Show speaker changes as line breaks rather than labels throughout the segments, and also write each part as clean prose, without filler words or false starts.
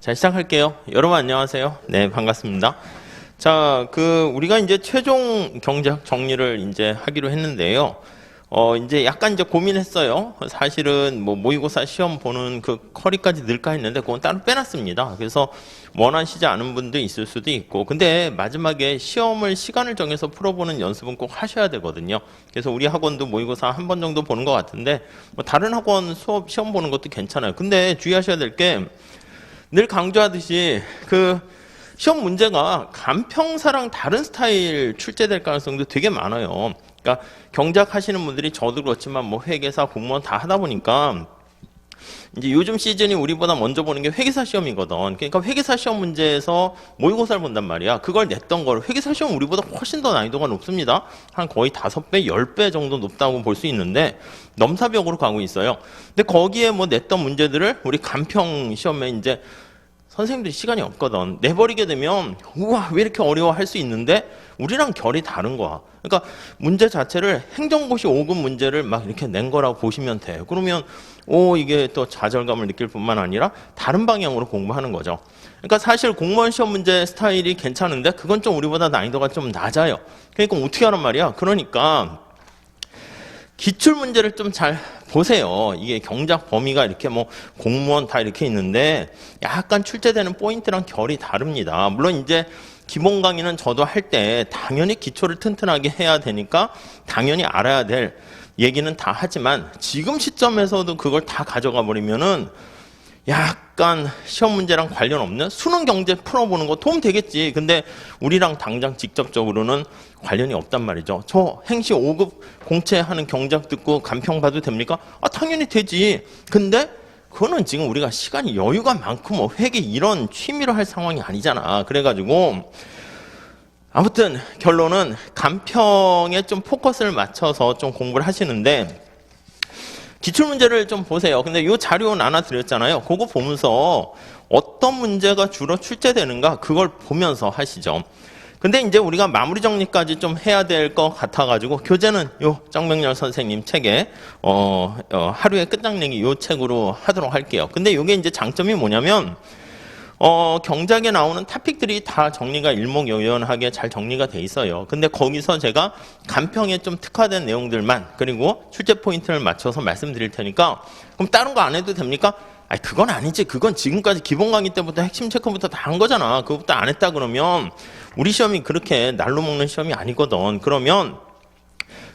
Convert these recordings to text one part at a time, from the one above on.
자, 시작할게요. 여러분 안녕하세요. 네, 반갑습니다. 자, 우리가 이제 최종 경제학 정리를 이제 하기로 했는데요. 이제 약간 이제 고민했어요. 사실은 뭐 모의고사 시험 보는 그 커리까지 넣을까 했는데 그건 따로 빼놨습니다. 그래서 원하시지 않은 분도 있을 수도 있고, 근데 마지막에 시험을 시간을 정해서 풀어보는 연습은 꼭 하셔야 되거든요. 그래서 우리 학원도 모의고사 한 번 정도 보는 것 같은데, 뭐 다른 학원 수업 시험 보는 것도 괜찮아요. 근데 주의하셔야 될 게 늘 강조하듯이 시험 문제가 간평사랑 다른 스타일 출제될 가능성도 되게 많아요. 그러니까 경작 하시는 분들이 저도 그렇지만 뭐 회계사, 공무원 다 하다 보니까 이제 요즘 시즌이 우리보다 먼저 보는 게 회계사 시험이거든. 그러니까 회계사 시험 문제에서 모의고사를 본단 말이야. 그걸 냈던 걸 회계사 시험 우리보다 훨씬 더 난이도가 높습니다. 한 거의 5배, 10배 정도 높다고 볼 수 있는데 넘사벽으로 가고 있어요. 근데 거기에 뭐 냈던 문제들을 우리 간평 시험에 이제 선생님들이 시간이 없거든. 내버리게 되면 우와 왜 이렇게 어려워 할 수 있는데 우리랑 결이 다른 거야. 그러니까 문제 자체를 행정고시 5급 문제를 막 이렇게 낸 거라고 보시면 돼. 그러면 이게 또 좌절감을 느낄 뿐만 아니라 다른 방향으로 공부하는 거죠. 그러니까 사실 공무원 시험 문제 스타일이 괜찮은데 그건 좀 우리보다 난이도가 좀 낮아요. 그러니까 어떻게 하란 말이야. 그러니까 기출 문제를 좀 잘 보세요. 이게 경작 범위가 이렇게 뭐 공무원 다 이렇게 있는데 약간 출제되는 포인트랑 결이 다릅니다. 물론 이제 기본 강의는 저도 할 때 당연히 기초를 튼튼하게 해야 되니까 당연히 알아야 될 얘기는 다 하지만 지금 시점에서도 그걸 다 가져가 버리면은 약간 시험 문제랑 관련 없는 수능 경제 풀어보는 거 도움 되겠지. 근데 우리랑 당장 직접적으로는 관련이 없단 말이죠. 저 행시 5급 공채하는 경작 듣고 간평 봐도 됩니까? 당연히 되지. 근데 그거는 지금 우리가 시간이 여유가 많고 뭐 회계 이런 취미로 할 상황이 아니잖아. 그래가지고 아무튼 결론은 간평에 좀 포커스를 맞춰서 좀 공부를 하시는데 기출문제를 좀 보세요. 근데 이 자료 나눠드렸잖아요. 그거 보면서 어떤 문제가 주로 출제되는가 그걸 보면서 하시죠. 근데 이제 우리가 마무리 정리까지 좀 해야 될 것 같아가지고 교재는 요 정명렬 선생님 책에 하루의 끝장내기 요 책으로 하도록 할게요. 근데 요게 이제 장점이 뭐냐면 경작에 나오는 토픽들이 다 정리가 일목요연하게 잘 정리가 돼 있어요. 근데 거기서 제가 간평에 좀 특화된 내용들만 그리고 출제 포인트를 맞춰서 말씀드릴 테니까 그럼 다른 거 안 해도 됩니까? 그건 아니지. 그건 지금까지 기본 강의 때부터 핵심 체크부터 다 한 거잖아. 그것부터 안 했다 그러면 우리 시험이 그렇게 날로 먹는 시험이 아니거든. 그러면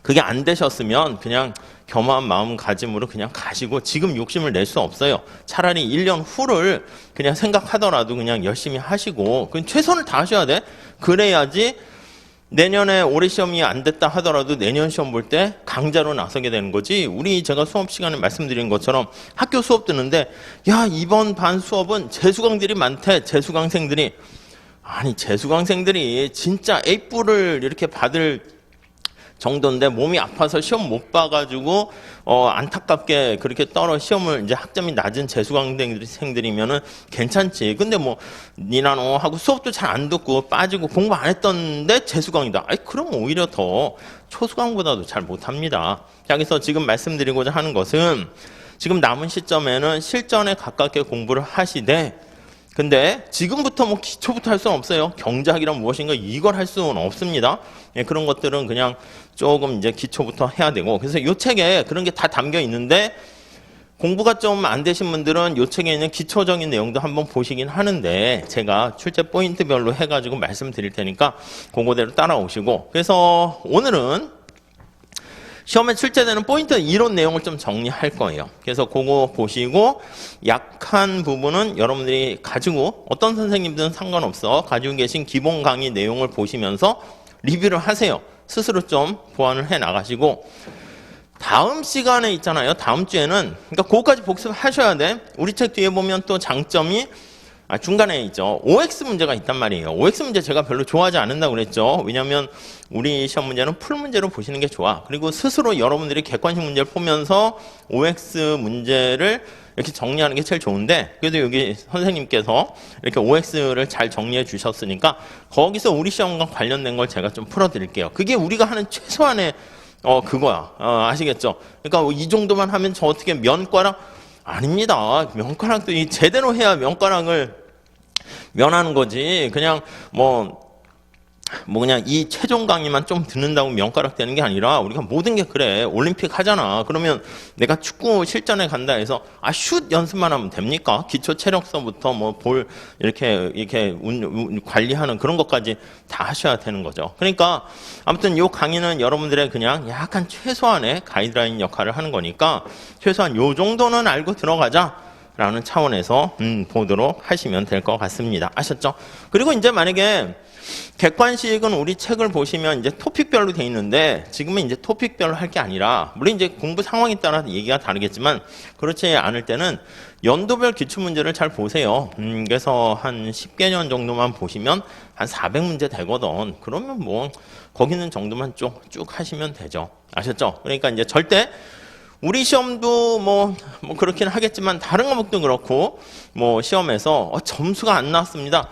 그게 안 되셨으면 그냥 겸허한 마음가짐으로 그냥 가시고 지금 욕심을 낼 수 없어요. 차라리 1년 후를 그냥 생각하더라도 그냥 열심히 하시고 최선을 다하셔야 돼. 그래야지 내년에 올해 시험이 안 됐다 하더라도 내년 시험 볼 때 강자로 나서게 되는 거지. 제가 수업 시간에 말씀드린 것처럼 학교 수업 듣는데 야 이번 반 수업은 재수강들이 많대. 재수강생들이. 아니 재수강생들이 진짜 A뿔을 이렇게 받을 정도인데 몸이 아파서 시험 못 봐가지고 안타깝게 그렇게 시험을 이제 학점이 낮은 재수강생들이면은 괜찮지. 근데 뭐 니나노 하고 수업도 잘 안 듣고 빠지고 공부 안 했던데 재수강이다. 그럼 오히려 더 초수강보다도 잘 못합니다. 여기서 지금 말씀드리고자 하는 것은 지금 남은 시점에는 실전에 가깝게 공부를 하시되 근데 지금부터 뭐 기초부터 할 수는 없어요. 경작이란 무엇인가 이걸 할 수는 없습니다. 그런 것들은 그냥 조금 이제 기초부터 해야 되고 그래서 이 책에 그런 게 다 담겨 있는데 공부가 좀 안 되신 분들은 이 책에 있는 기초적인 내용도 한번 보시긴 하는데 제가 출제 포인트별로 해가지고 말씀드릴 테니까 그거대로 따라오시고 그래서 오늘은 시험에 출제되는 포인트 이론 내용을 좀 정리할 거예요. 그래서 그거 보시고 약한 부분은 여러분들이 가지고 어떤 선생님들은 상관없어 가지고 계신 기본 강의 내용을 보시면서 리뷰를 하세요. 스스로 좀 보완을 해 나가시고 다음 시간에 있잖아요. 다음 주에는 그러니까 그거까지 복습하셔야 돼. 우리 책 뒤에 보면 또 장점이 중간에 있죠. OX 문제가 있단 말이에요. OX 문제 제가 별로 좋아하지 않는다고 그랬죠. 왜냐하면 우리 시험 문제는 풀 문제로 보시는 게 좋아. 그리고 스스로 여러분들이 객관식 문제를 보면서 OX 문제를 이렇게 정리하는 게 제일 좋은데 그래도 여기 선생님께서 이렇게 OX를 잘 정리해 주셨으니까 거기서 우리 시험과 관련된 걸 제가 좀 풀어드릴게요. 그게 우리가 하는 최소한의 그거야. 아시겠죠? 그러니까 이 정도만 하면 저 어떻게 면과랑 아닙니다. 명가락도 제대로 해야 명가락을 면하는 거지. 그냥 그냥 이 최종 강의만 좀 듣는다고 명가락 되는 게 아니라 우리가 모든 게 그래. 올림픽 하잖아. 그러면 내가 축구 실전에 간다 해서 슛 연습만 하면 됩니까? 기초 체력서부터 볼 이렇게 관리하는 그런 것까지 다 하셔야 되는 거죠. 그러니까 아무튼 이 강의는 여러분들의 그냥 약간 최소한의 가이드라인 역할을 하는 거니까 최소한 요 정도는 알고 들어가자. 라는 차원에서 보도록 하시면 될 것 같습니다. 아셨죠? 그리고 이제 만약에 객관식은 우리 책을 보시면 이제 토픽별로 돼 있는데 지금은 이제 토픽별로 할 게 아니라 물론 이제 공부 상황에 따라 얘기가 다르겠지만 그렇지 않을 때는 연도별 기출문제를 잘 보세요. 그래서 한 10개년 정도만 보시면 한 400문제 되거든. 그러면 거기 있는 정도만 쭉 하시면 되죠. 아셨죠? 그러니까 이제 절대 우리 시험도 그렇긴 하겠지만 다른 과목도 그렇고 시험에서 점수가 안 나왔습니다.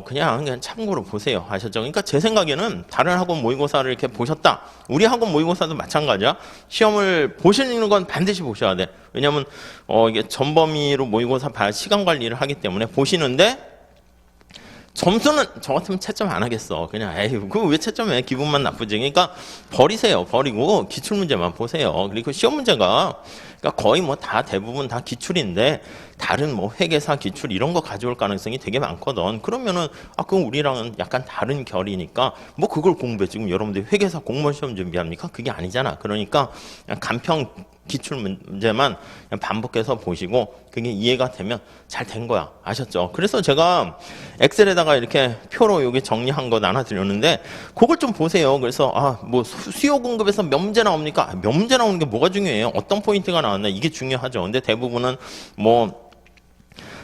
그냥 참고로 보세요. 아셨죠? 그러니까 제 생각에는 다른 학원 모의고사를 이렇게 보셨다. 우리 학원 모의고사도 마찬가지야. 시험을 보시는 건 반드시 보셔야 돼. 왜냐면 이게 전범위로 모의고사 봐야 시간 관리를 하기 때문에 보시는데 점수는 저 같으면 채점 안 하겠어. 그냥 그거 왜 채점해? 기분만 나쁘지. 그러니까 버리세요. 버리고 기출문제만 보세요. 그리고 시험 문제가 그러니까 거의 다 대부분 다 기출인데 다른 회계사 기출 이런 거 가져올 가능성이 되게 많거든. 그러면은 그럼 우리랑은 약간 다른 결이니까 그걸 공부해. 지금 여러분들 회계사 공무원 시험 준비합니까? 그게 아니잖아. 그러니까 그냥 간평 기출 문제만 그냥 반복해서 보시고 그게 이해가 되면 잘 된 거야. 아셨죠? 그래서 제가 엑셀에다가 이렇게 표로 여기 정리한 거 나눠드렸는데 그걸 좀 보세요. 그래서 수요 공급에서 몇 문제 나옵니까? 몇 문제 나오는 게 뭐가 중요해요? 어떤 포인트가 나왔나? 이게 중요하죠. 근데 대부분은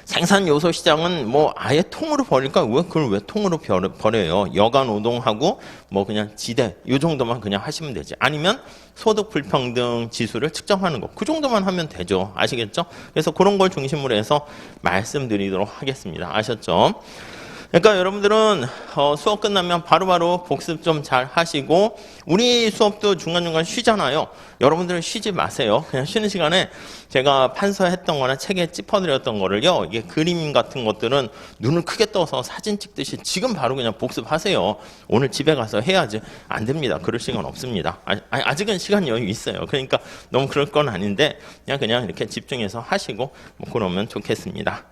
생산 요소 시장은 아예 통으로 버릴까? 그걸 왜 통으로 버려요? 여가 노동하고 그냥 지대 요 정도만 그냥 하시면 되지. 아니면 소득 불평등 지수를 측정하는 거. 그 정도만 하면 되죠. 아시겠죠? 그래서 그런 걸 중심으로 해서 말씀드리도록 하겠습니다. 아셨죠? 그러니까 여러분들은 수업 끝나면 바로바로 복습 좀 잘 하시고 우리 수업도 중간중간 쉬잖아요. 여러분들은 쉬지 마세요. 그냥 쉬는 시간에 제가 판서했던 거나 책에 짚어드렸던 거를요. 이게 그림 같은 것들은 눈을 크게 떠서 사진 찍듯이 지금 바로 그냥 복습하세요. 오늘 집에 가서 해야지. 안 됩니다. 그럴 시간 없습니다. 아직은 시간 여유 있어요. 그러니까 너무 그럴 건 아닌데 그냥 이렇게 집중해서 하시고 그러면 좋겠습니다.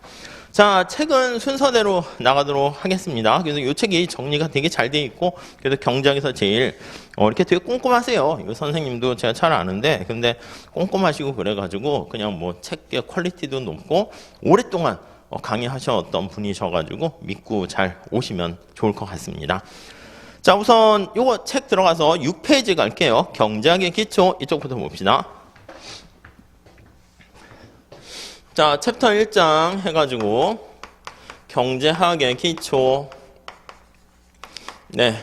자, 책은 순서대로 나가도록 하겠습니다. 그래서 이 책이 정리가 되게 잘 돼 있고, 그래서 경작에서 제일, 이렇게 되게 꼼꼼하세요. 이거 선생님도 제가 잘 아는데, 근데 꼼꼼하시고 그래가지고, 그냥 책의 퀄리티도 높고, 오랫동안 강의하셨던 분이셔가지고, 믿고 잘 오시면 좋을 것 같습니다. 자, 우선 요거 책 들어가서 6페이지 갈게요. 경제학의 기초, 이쪽부터 봅시다. 자, 챕터 1장 해가지고 경제학의 기초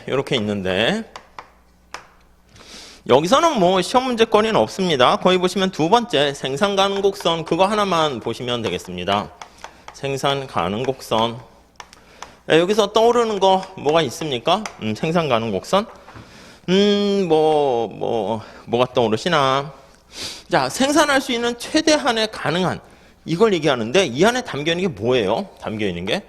이렇게 있는데 여기서는 시험 문제거리는 없습니다. 거기 보시면 두 번째 생산 가능 곡선 그거 하나만 보시면 되겠습니다. 생산 가능 곡선 여기서 떠오르는 거 뭐가 있습니까? 생산 가능 곡선 뭐가 떠오르시나? 자, 생산할 수 있는 최대한의 가능한 이걸 얘기하는데 이 안에 담겨 있는 게 뭐예요? 담겨 있는 게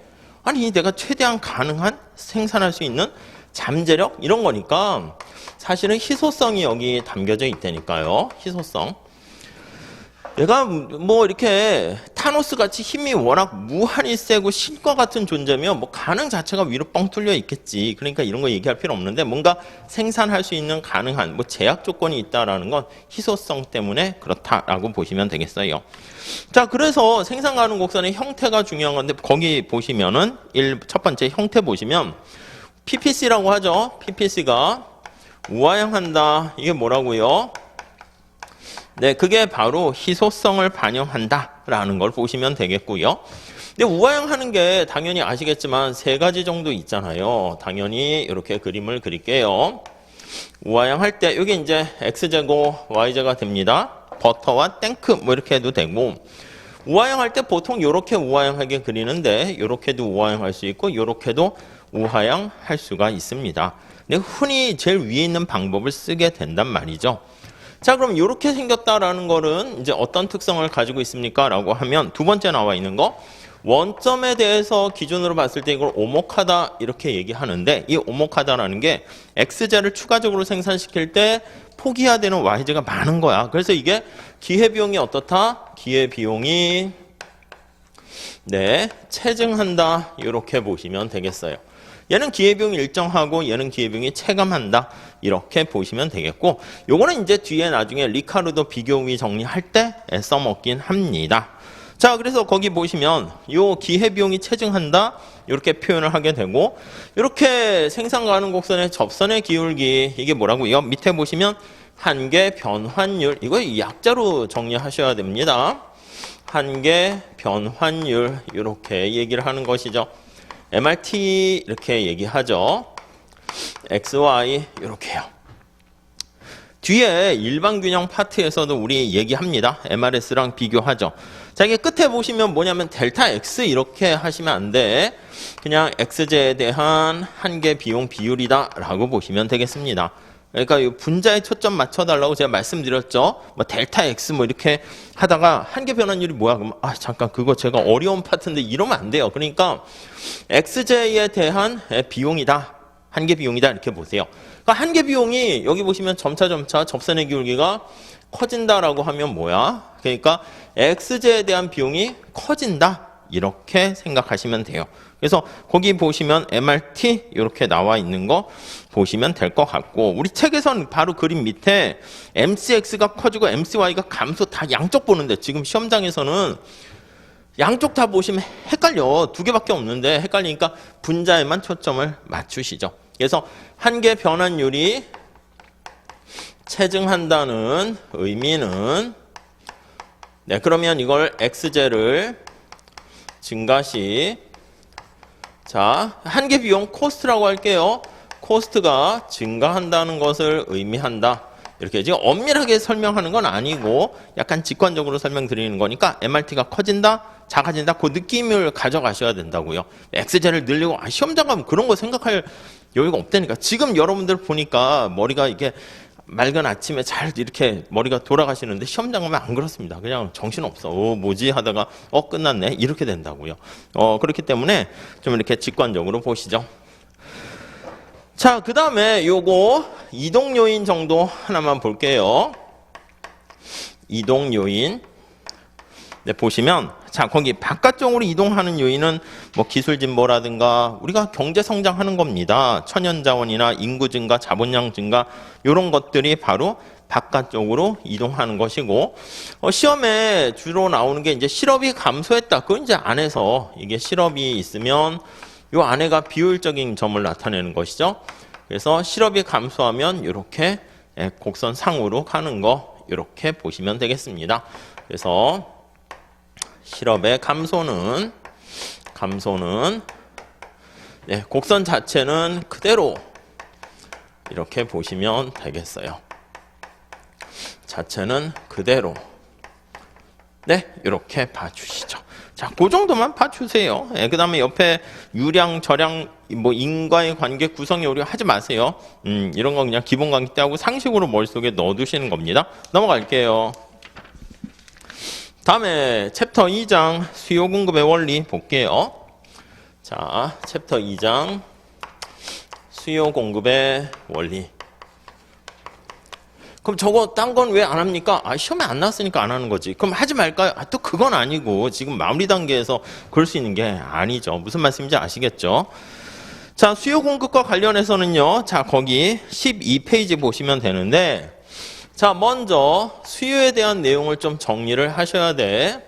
내가 최대한 가능한 생산할 수 있는 잠재력 이런 거니까 사실은 희소성이 여기 담겨져 있다니까요. 희소성. 얘가 이렇게 타노스 같이 힘이 워낙 무한히 세고 신과 같은 존재면 가능 자체가 위로 뻥 뚫려 있겠지. 그러니까 이런 거 얘기할 필요 없는데 뭔가 생산할 수 있는 가능한 제약 조건이 있다라는 건 희소성 때문에 그렇다라고 보시면 되겠어요. 자, 그래서 생산 가능 곡선의 형태가 중요한 건데 거기 보시면은 첫 번째 형태 보시면 PPC라고 하죠. PPC가 우하향한다. 이게 뭐라고요? 그게 바로 희소성을 반영한다라는 걸 보시면 되겠고요. 근데 우하향하는 게 당연히 아시겠지만 세 가지 정도 있잖아요. 당연히 이렇게 그림을 그릴게요. 우하향할 때 이게 이제 X제곱, Y제가 됩니다. 버터와 탱크 이렇게 해도 되고 우하향할 때 보통 이렇게 우하향하게 그리는데 이렇게도 우하향할 수 있고 이렇게도 우하향할 수가 있습니다. 근데 흔히 제일 위에 있는 방법을 쓰게 된단 말이죠. 자, 그럼 이렇게 생겼다라는 거는 이제 어떤 특성을 가지고 있습니까? 라고 하면 두 번째 나와 있는 거 원점에 대해서 기준으로 봤을 때 이걸 오목하다 이렇게 얘기하는데 이 오목하다라는 게 x제를 추가적으로 생산시킬 때 포기해야 되는 y제가 많은 거야. 그래서 이게 기회비용이 어떻다? 기회비용이 네, 체증한다 이렇게 보시면 되겠어요. 얘는 기회비용이 일정하고 얘는 기회비용이 체감한다 이렇게 보시면 되겠고 요거는 이제 뒤에 나중에 리카르도 비교우위 정리할 때 써먹긴 합니다. 자, 그래서 거기 보시면 요 기회비용이 체증한다 이렇게 표현을 하게 되고 이렇게 생산 가능 곡선의 접선의 기울기 이게 뭐라고요? 밑에 보시면 한계 변환율 이거 약자로 정리하셔야 됩니다. 한계 변환율 이렇게 얘기를 하는 것이죠. MRT 이렇게 얘기하죠. XY 이렇게요. 뒤에 일반균형 파트에서도 우리 얘기합니다. MRS랑 비교하죠. 자, 이게 끝에 보시면 뭐냐면 델타 X 이렇게 하시면 안 돼. 그냥 X제에 대한 한계 비용 비율이다 라고 보시면 되겠습니다. 그러니까 이 분자에 초점 맞춰달라고 제가 말씀드렸죠. 뭐 델타 X 뭐 이렇게 하다가 한계 변환율이 뭐야? 그럼 잠깐 그거 제가 어려운 파트인데 이러면 안 돼요. 그러니까 X제에 대한 비용이다. 한계 비용이다 이렇게 보세요. 그러니까 한계 비용이 여기 보시면 점차 접선의 기울기가 커진다라고 하면 뭐야? 그러니까 X제에 대한 비용이 커진다. 이렇게 생각하시면 돼요. 그래서 거기 보시면 MRT 이렇게 나와 있는 거 보시면 될 것 같고 우리 책에서는 바로 그림 밑에 MCX가 커지고 MCY가 감소 다 양쪽 보는데 지금 시험장에서는 양쪽 다 보시면 헷갈려. 두 개밖에 없는데 헷갈리니까 분자에만 초점을 맞추시죠. 그래서 한계 변환율이 체증한다는 의미는 네, 그러면 이걸 X제를 증가시 자, 한계 비용 코스트라고 할게요. 코스트가 증가한다는 것을 의미한다. 이렇게 지금 엄밀하게 설명하는 건 아니고 약간 직관적으로 설명드리는 거니까 MRT가 커진다, 작아진다 그 느낌을 가져가셔야 된다고요. X제를 늘리고 시험장 가면 그런 거 생각할 여유가 없다니까. 지금 여러분들 보니까 머리가 이게 맑은 아침에 잘 이렇게 머리가 돌아가시는데 시험장 가면 안 그렇습니다. 그냥 정신없어. 뭐지 하다가 끝났네. 이렇게 된다고요. 그렇기 때문에 좀 이렇게 직관적으로 보시죠. 자, 그 다음에 요거 이동 요인 정도 하나만 볼게요. 이동 요인. 네, 보시면 자, 거기 바깥쪽으로 이동하는 요인은 뭐 기술 진보라든가 우리가 경제 성장하는 겁니다. 천연 자원이나 인구 증가, 자본량 증가 이런 것들이 바로 바깥쪽으로 이동하는 것이고 시험에 주로 나오는 게 이제 실업이 감소했다. 그건 이제 안에서 이게 실업이 있으면 요 안에가 비효율적인 점을 나타내는 것이죠. 그래서 실업이 감소하면 이렇게 곡선 상으로 가는 거 이렇게 보시면 되겠습니다. 그래서 실업의 감소는 네, 곡선 자체는 그대로 이렇게 보시면 되겠어요. 자체는 그대로 네, 이렇게 봐주시죠. 자, 그 정도만 봐주세요. 그 다음에 옆에 유량, 저량, 뭐 인과의 관계, 구성의 오류 하지 마세요. 이런 거 그냥 기본 강의 때 하고 상식으로 머릿속에 넣어두시는 겁니다. 넘어갈게요. 다음에 챕터 2장 수요 공급의 원리 볼게요. 자, 챕터 2장 수요 공급의 원리. 그럼 저거 딴 건 왜 안 합니까? 시험에 안 나왔으니까 안 하는 거지. 그럼 하지 말까요? 또 그건 아니고 지금 마무리 단계에서 그럴 수 있는 게 아니죠. 무슨 말씀인지 아시겠죠? 자, 수요 공급과 관련해서는요. 자, 거기 12페이지 보시면 되는데 자, 먼저 수요에 대한 내용을 좀 정리를 하셔야 돼.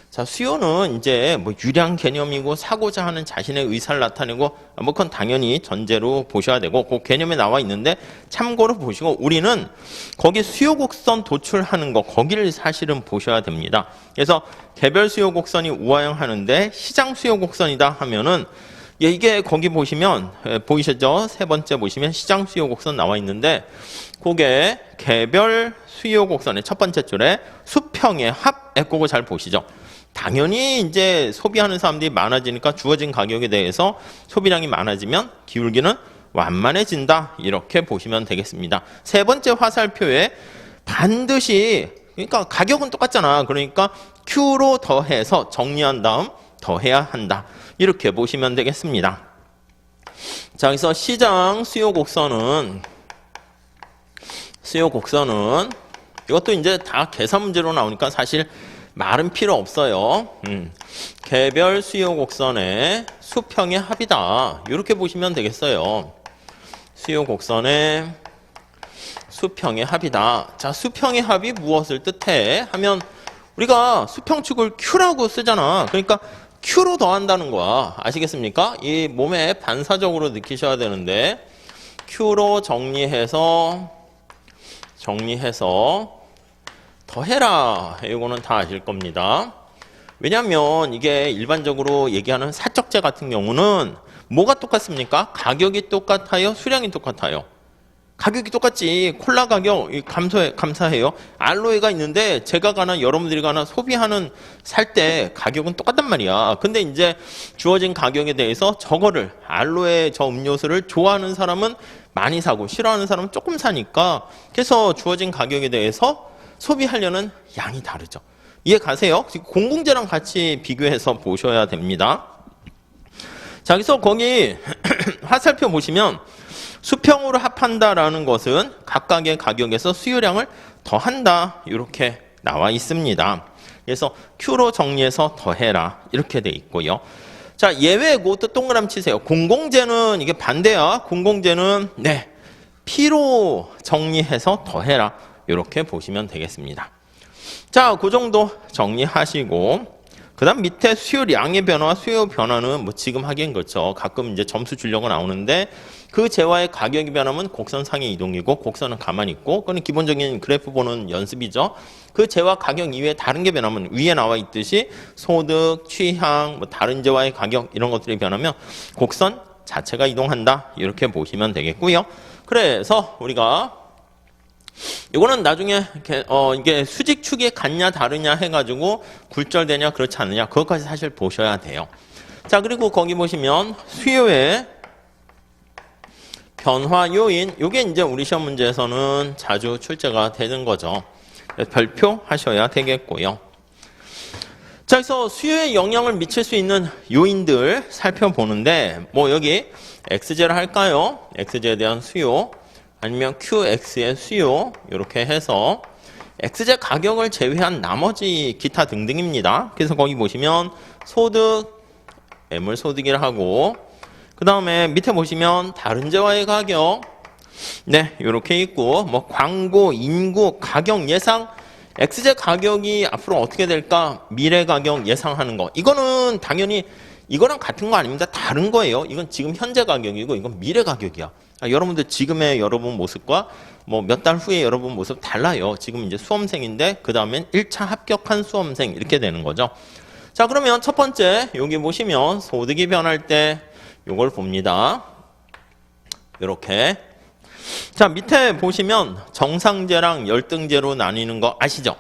자, 수요는 이제 뭐 유량 개념이고 사고자 하는 자신의 의사를 나타내고 뭐 그건 당연히 전제로 보셔야 되고 그 개념에 나와 있는데 참고로 보시고 우리는 거기 수요 곡선 도출하는 거 거기를 사실은 보셔야 됩니다. 그래서 개별 수요 곡선이 우하향하는데 시장 수요 곡선이다 하면은 이게 거기 보시면 보이시죠? 세 번째 보시면 시장 수요 곡선 나와 있는데 그게 개별 수요 곡선의 첫 번째 줄에 수평의 합 그거 잘 보시죠. 당연히 이제 소비하는 사람들이 많아지니까 주어진 가격에 대해서 소비량이 많아지면 기울기는 완만해진다. 이렇게 보시면 되겠습니다. 세 번째 화살표에 반드시 그러니까 가격은 똑같잖아. 그러니까 Q로 더해서 정리한 다음 더해야 한다. 이렇게 보시면 되겠습니다. 자, 그래서 시장 수요 곡선은 이것도 이제 다 계산 문제로 나오니까 사실 말은 필요 없어요. 개별 수요 곡선의 수평의 합이다. 이렇게 보시면 되겠어요. 수요 곡선의 수평의 합이다. 자, 수평의 합이 무엇을 뜻해? 하면 우리가 수평축을 Q라고 쓰잖아. 그러니까 Q로 더한다는 거야. 아시겠습니까? 이 몸에 반사적으로 느끼셔야 되는데 Q로 정리해서 더해라. 이거는 다 아실 겁니다. 왜냐하면 이게 일반적으로 얘기하는 사적제 같은 경우는 뭐가 똑같습니까? 가격이 똑같아요? 수량이 똑같아요? 가격이 똑같지. 콜라 가격 감사해요. 알로에가 있는데 제가 가나 여러분들이 가나 소비하는 살 때 가격은 똑같단 말이야. 근데 이제 주어진 가격에 대해서 저거를 알로에 저 음료수를 좋아하는 사람은 많이 사고 싫어하는 사람은 조금 사니까 그래서 주어진 가격에 대해서 소비하려는 양이 다르죠. 이해 가세요? 공공재랑 같이 비교해서 보셔야 됩니다. 자, 그래서 거기 화살표 보시면 수평으로 합한다라는 것은 각각의 가격에서 수요량을 더한다. 이렇게 나와 있습니다. 그래서 Q로 정리해서 더해라. 이렇게 돼 있고요. 자, 예외 그것도 동그라미 치세요. 공공재는 이게 반대야. 공공재는 P로 정리해서 더해라. 이렇게 보시면 되겠습니다. 자, 그 정도 정리하시고 그 다음 밑에 수요량의 변화와 수요 변화는 뭐 지금 하기엔 그렇죠. 가끔 이제 점수 주려고 나오는데 그 재화의 가격이 변하면 곡선상의 이동이고 곡선은 가만히 있고 그건 기본적인 그래프 보는 연습이죠. 그 재화 가격 이외에 다른 게 변하면 위에 나와 있듯이 소득, 취향, 뭐 다른 재화의 가격 이런 것들이 변하면 곡선 자체가 이동한다. 이렇게 보시면 되겠고요. 그래서 우리가 이거는 나중에 이게 수직축이 같냐 다르냐 해가지고 굴절되냐 그렇지 않느냐 그것까지 사실 보셔야 돼요. 자, 그리고 거기 보시면 수요의 변화 요인 이게 이제 우리 시험 문제에서는 자주 출제가 되는 거죠. 별표 하셔야 되겠고요. 자, 그래서 수요에 영향을 미칠 수 있는 요인들 살펴보는데 뭐 여기 XJ를 할까요? XJ에 대한 수요 아니면 QX의 수요 이렇게 해서 XJ 가격을 제외한 나머지 기타 등등입니다. 그래서 거기 보시면 소득, 매물소득이라 하고 그 다음에 밑에 보시면 다른 재화의 가격 이렇게 있고 뭐 광고, 인구, 가격 예상 XJ 가격이 앞으로 어떻게 될까 미래 가격 예상하는 거 이거는 당연히 이거랑 같은 거 아닙니다. 다른 거예요. 이건 지금 현재 가격이고 이건 미래 가격이야. 여러분들 지금의 여러분 모습과 뭐 몇 달 후에 여러분 모습 달라요. 지금 이제 수험생인데 그 다음엔 1차 합격한 수험생 이렇게 되는 거죠. 자, 그러면 첫 번째 여기 보시면 소득이 변할 때 요걸 봅니다. 이렇게. 자, 밑에 보시면 정상제랑 열등제로 나뉘는 거 아시죠?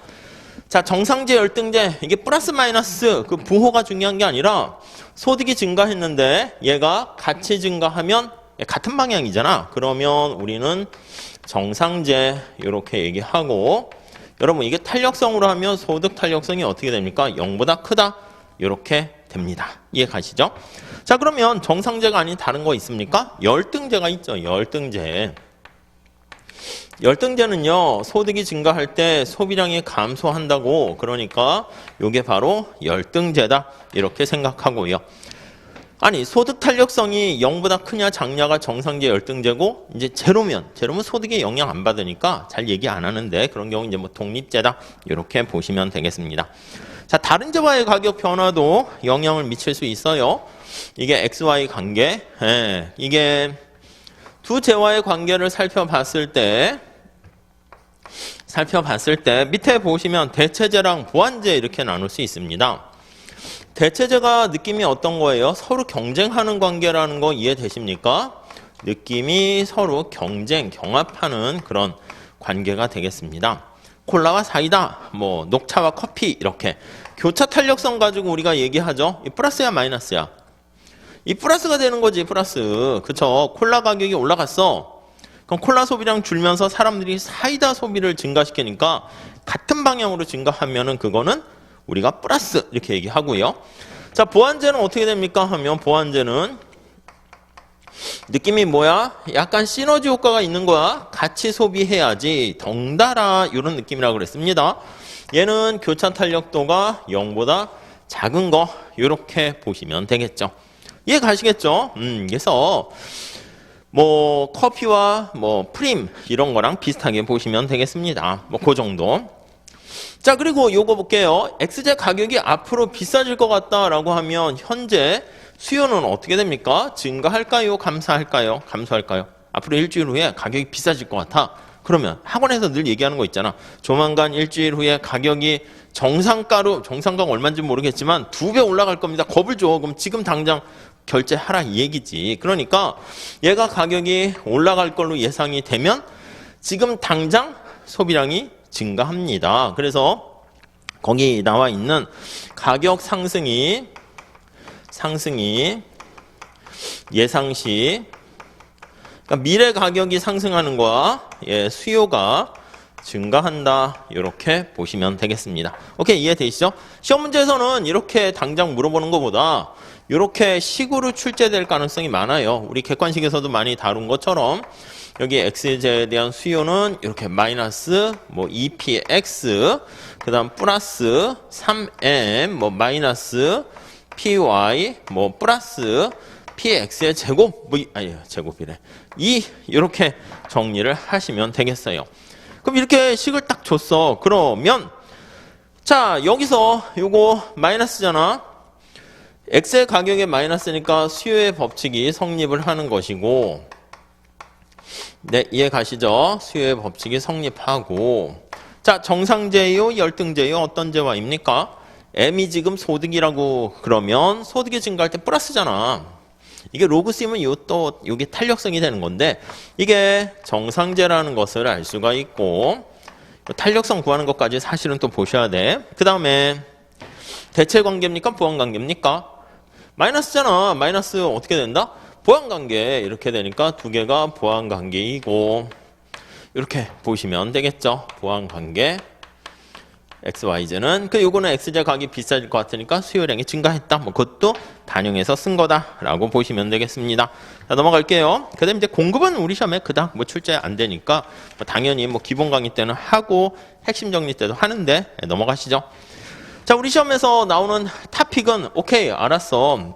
자, 정상제, 열등제 이게 플러스 마이너스 그 부호가 중요한 게 아니라 소득이 증가했는데 얘가 같이 증가하면 같은 방향이잖아. 그러면 우리는 정상제 이렇게 얘기하고 여러분 이게 탄력성으로 하면 소득 탄력성이 어떻게 됩니까? 0보다 크다. 이렇게 됩니다. 이해 가시죠? 자, 그러면 정상제가 아닌 다른 거 있습니까? 열등제가 있죠. 열등제. 열등제는요. 소득이 증가할 때 소비량이 감소한다고 그러니까 이게 바로 열등제다. 이렇게 생각하고요. 아니 소득 탄력성이 0보다 크냐 작냐가 정상제 열등제고 이제 제로면 소득에 영향 안 받으니까 잘 얘기 안 하는데 그런 경우 이제 뭐 독립제다 이렇게 보시면 되겠습니다. 자, 다른 재화의 가격 변화도 영향을 미칠 수 있어요. 이게 XY 관계 이게 두 재화의 관계를 살펴봤을 때 밑에 보시면 대체제랑 보완제 이렇게 나눌 수 있습니다. 대체제가 느낌이 어떤 거예요? 서로 경쟁하는 관계라는 거 이해되십니까? 느낌이 서로 경쟁, 경합하는 그런 관계가 되겠습니다. 콜라와 사이다, 뭐 녹차와 커피 이렇게 교차 탄력성 가지고 우리가 얘기하죠. 이 플러스야 마이너스야? 이 플러스가 되는 거지 플러스. 그쵸? 콜라 가격이 올라갔어. 그럼 콜라 소비량 줄면서 사람들이 사이다 소비를 증가시키니까 같은 방향으로 증가하면은 그거는 우리가 플러스 이렇게 얘기하고요. 자, 보완제는 어떻게 됩니까? 하면 보완제는 느낌이 뭐야? 약간 시너지 효과가 있는 거야. 같이 소비해야지 덩달아 이런 느낌이라고 그랬습니다. 얘는 교차 탄력도가 0보다 작은 거 이렇게 보시면 되겠죠. 이해 가시겠죠? 그래서 뭐 커피와 뭐 프림 이런 거랑 비슷하게 보시면 되겠습니다. 뭐 그 정도. 자, 그리고 요거 볼게요. XZ 가격이 앞으로 비싸질 것 같다라고 하면 현재 수요는 어떻게 됩니까? 증가할까요? 감소할까요? 감소할까요? 앞으로 일주일 후에 가격이 비싸질 것 같아. 그러면 학원에서 늘 얘기하는 거 있잖아. 조만간 일주일 후에 가격이 정상가가 얼마인지 모르겠지만 2배 올라갈 겁니다. 겁을 줘. 그럼 지금 당장 결제하라 이 얘기지. 그러니까 얘가 가격이 올라갈 걸로 예상이 되면 지금 당장 소비량이 증가합니다. 그래서 거기 나와 있는 가격 상승이 예상시, 그러니까 미래 가격이 상승하는 거와 수요가 증가한다. 이렇게 보시면 되겠습니다. 오케이, 이해되시죠? 시험 문제에서는 이렇게 당장 물어보는 것보다 이렇게 식으로 출제될 가능성이 많아요. 우리 객관식에서도 많이 다룬 것처럼 여기 XZ에 대한 수요는 이렇게 마이너스 뭐 2px 그 다음 플러스 3m 뭐 마이너스 py 뭐 플러스 px의 제곱 제곱이래 이렇게 정리를 하시면 되겠어요. 그럼 이렇게 식을 딱 줬어. 그러면 자, 여기서 요거 마이너스잖아. x의 가격이 마이너스니까 수요의 법칙이 성립을 하는 것이고, 네, 이해 가시죠? 수요의 법칙이 성립하고, 자, 정상제요, 열등제요, 어떤 제와입니까? m이 지금 소득이라고 그러면 소득이 증가할 때 플러스잖아. 이게 로그 쓰면 또 이게 탄력성이 되는 건데, 이게 정상제라는 것을 알 수가 있고, 탄력성 구하는 것까지 사실은 또 보셔야 돼. 그 다음에 대체 관계입니까? 보완 관계입니까? 마이너스잖아. 마이너스 어떻게 된다? 보완 관계. 이렇게 되니까 두 개가 보완 관계이고, 이렇게 보시면 되겠죠. 보완 관계. XYZ는 요거는 XZ 가격이 비싸질 것 같으니까 수요량이 증가했다. 뭐 그것도 반영해서 쓴 거다라고 보시면 되겠습니다. 자, 넘어갈게요. 그다음 이제 공급은 우리 시험에 그닥 뭐 출제 안 되니까 뭐 당연히 뭐 기본 강의 때는 하고 핵심 정리 때도 하는데 넘어가시죠. 자, 우리 시험에서 나오는 토픽은 오케이, 알았어.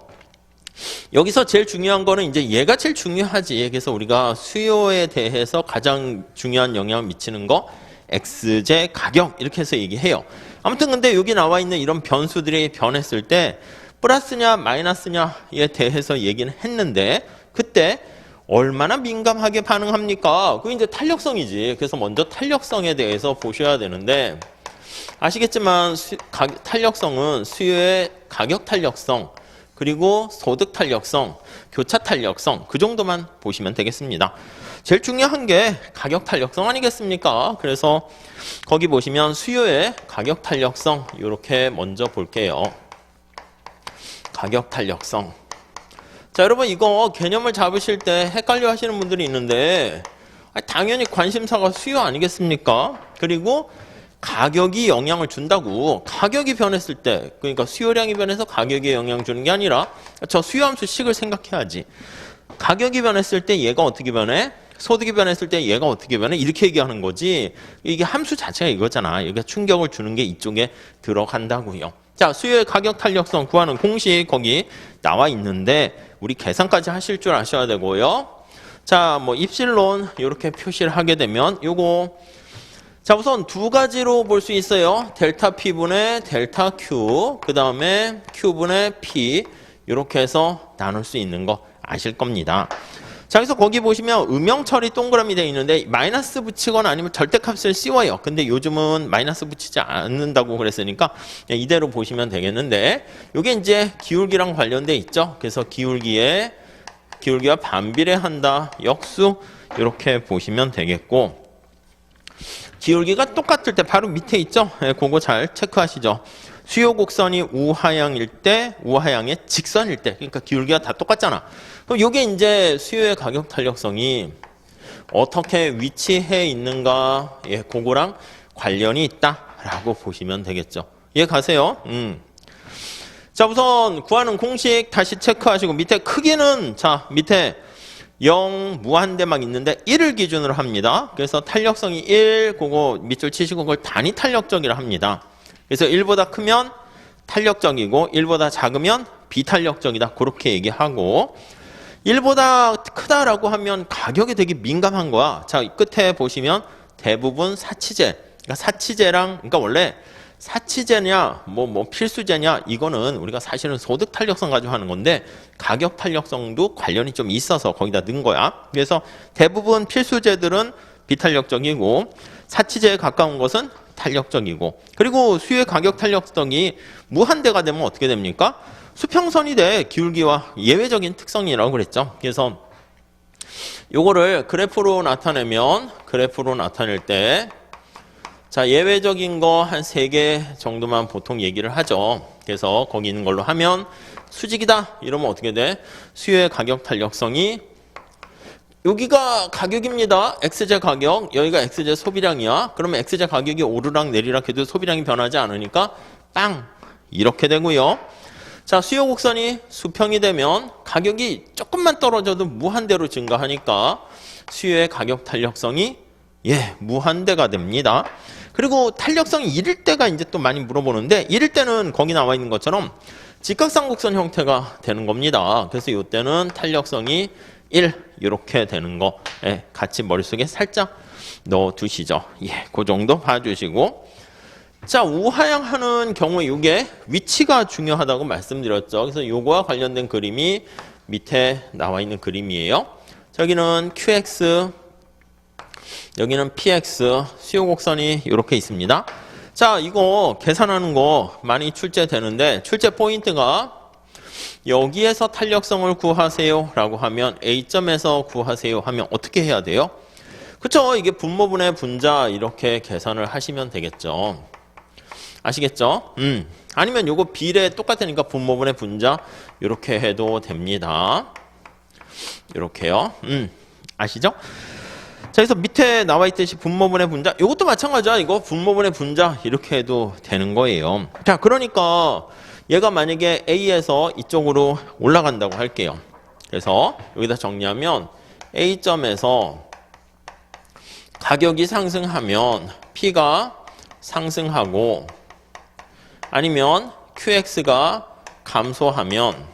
여기서 제일 중요한 거는 이제 얘가 제일 중요하지. 그래서 우리가 수요에 대해서 가장 중요한 영향을 미치는 거 XZ 가격 이렇게 해서 얘기해요. 아무튼 근데 여기 나와 있는 이런 변수들이 변했을 때 플러스냐 마이너스냐에 대해서 얘기는 했는데 그때 얼마나 민감하게 반응합니까? 그게 이제 탄력성이지. 그래서 먼저 탄력성에 대해서 보셔야 되는데 아시겠지만 탄력성은 수요의 가격 탄력성 그리고 소득 탄력성, 교차 탄력성 그 정도만 보시면 되겠습니다. 제일 중요한 게 가격 탄력성 아니겠습니까? 그래서 거기 보시면 수요의 가격 탄력성 이렇게 먼저 볼게요. 가격 탄력성. 자, 여러분 이거 개념을 잡으실 때 헷갈려 하시는 분들이 있는데 당연히 관심사가 수요 아니겠습니까? 그리고 가격이 영향을 준다고. 가격이 변했을 때 그러니까 수요량이 변해서 가격에 영향 주는 게 아니라 저 수요함수 식을 생각해야지. 가격이 변했을 때 얘가 어떻게 변해? 소득이 변했을 때 얘가 어떻게 변해? 이렇게 얘기하는 거지. 이게 함수 자체가 이거잖아. 여기가 충격을 주는 게 이쪽에 들어간다고요. 자, 수요의 가격 탄력성 구하는 공식 거기 나와 있는데 우리 계산까지 하실 줄 아셔야 되고요. 자, 뭐 입실론 이렇게 표시를 하게 되면 요거 자, 우선 두 가지로 볼 수 있어요. 델타 P분의 델타 Q, 그 다음에 Q분의 P 이렇게 해서 나눌 수 있는 거 아실 겁니다. 자, 그래서 거기 보시면 음영처리 동그라미 되어 있는데 마이너스 붙이거나 아니면 절대값을 씌워요. 근데 요즘은 마이너스 붙이지 않는다고 그랬으니까 이대로 보시면 되겠는데 이게 이제 기울기랑 관련돼 있죠. 그래서 기울기와 반비례한다. 역수 이렇게 보시면 되겠고 기울기가 똑같을 때 바로 밑에 있죠. 그거 잘 체크하시죠. 수요 곡선이 우하향일 때, 우하향의 직선일 때, 그러니까 기울기가 다 똑같잖아. 그럼 이게 이제 수요의 가격 탄력성이 어떻게 위치해 있는가, 그거랑 관련이 있다라고 보시면 되겠죠. 이해 가세요? 자, 우선 구하는 공식 다시 체크하시고 밑에 크기는 자, 밑에 0 무한대막 있는데 1을 기준으로 합니다. 그래서 탄력성이 1, 그거 밑줄 치시고 그걸 단위 탄력적이라 합니다. 그래서 1보다 크면 탄력적이고 1보다 작으면 비탄력적이다. 그렇게 얘기하고 1보다 크다라고 하면 가격에 되게 민감한 거야. 자, 끝에 보시면 대부분 사치제. 그러니까 사치제랑 그러니까 원래 사치제냐 뭐 필수제냐 이거는 우리가 사실은 소득 탄력성 가지고 하는 건데 가격 탄력성도 관련이 좀 있어서 거기다 넣은 거야. 그래서 대부분 필수제들은 비탄력적이고 사치제에 가까운 것은 탄력적이고 그리고 수요의 가격 탄력성이 무한대가 되면 어떻게 됩니까? 수평선이 돼. 기울기와 예외적인 특성이라고 그랬죠. 그래서 요거를 그래프로 나타내면 그래프로 나타낼 때 자, 예외적인 거 한 3개 정도만 보통 얘기를 하죠. 그래서 거기 있는 걸로 하면 수직이다 이러면 어떻게 돼? 수요의 가격 탄력성이 여기가 가격입니다. X제 가격, 여기가 X제 소비량이야. 그러면 X제 가격이 오르락 내리락 해도 소비량이 변하지 않으니까 빵! 이렇게 되고요. 자, 수요 곡선이 수평이 되면 가격이 조금만 떨어져도 무한대로 증가하니까 수요의 가격 탄력성이 무한대가 됩니다. 그리고 탄력성이 1일 때가 이제 또 많이 물어보는데 1일 때는 거기 나와 있는 것처럼 직각삼곡선 형태가 되는 겁니다. 그래서 이때는 탄력성이 1 이렇게 되는 거 같이 머릿속에 살짝 넣어 두시죠. 그 정도 봐주시고 자, 우하향하는 경우에 이게 위치가 중요하다고 말씀드렸죠. 그래서 요거와 관련된 그림이 밑에 나와 있는 그림이에요. 저기는 QX, 여기는 PX, 수요 곡선이 이렇게 있습니다. 자, 이거 계산하는 거 많이 출제되는데 출제 포인트가 여기에서 탄력성을 구하세요 라고 하면 A점에서 구하세요 하면 어떻게 해야 돼요? 그쵸? 이게 분모분의 분자 이렇게 계산을 하시면 되겠죠. 아시겠죠? 아니면 요거 비례 똑같으니까 분모분의 분자 이렇게 해도 됩니다. 이렇게요. 아시죠? 자, 그래서 밑에 나와 있듯이 분모분의 분자 이것도 마찬가지야. 이거 분모분의 분자 이렇게 해도 되는 거예요. 자, 그러니까 얘가 만약에 A에서 이쪽으로 올라간다고 할게요. 그래서 여기다 정리하면 A점에서 가격이 상승하면 P가 상승하고 아니면 QX가 감소하면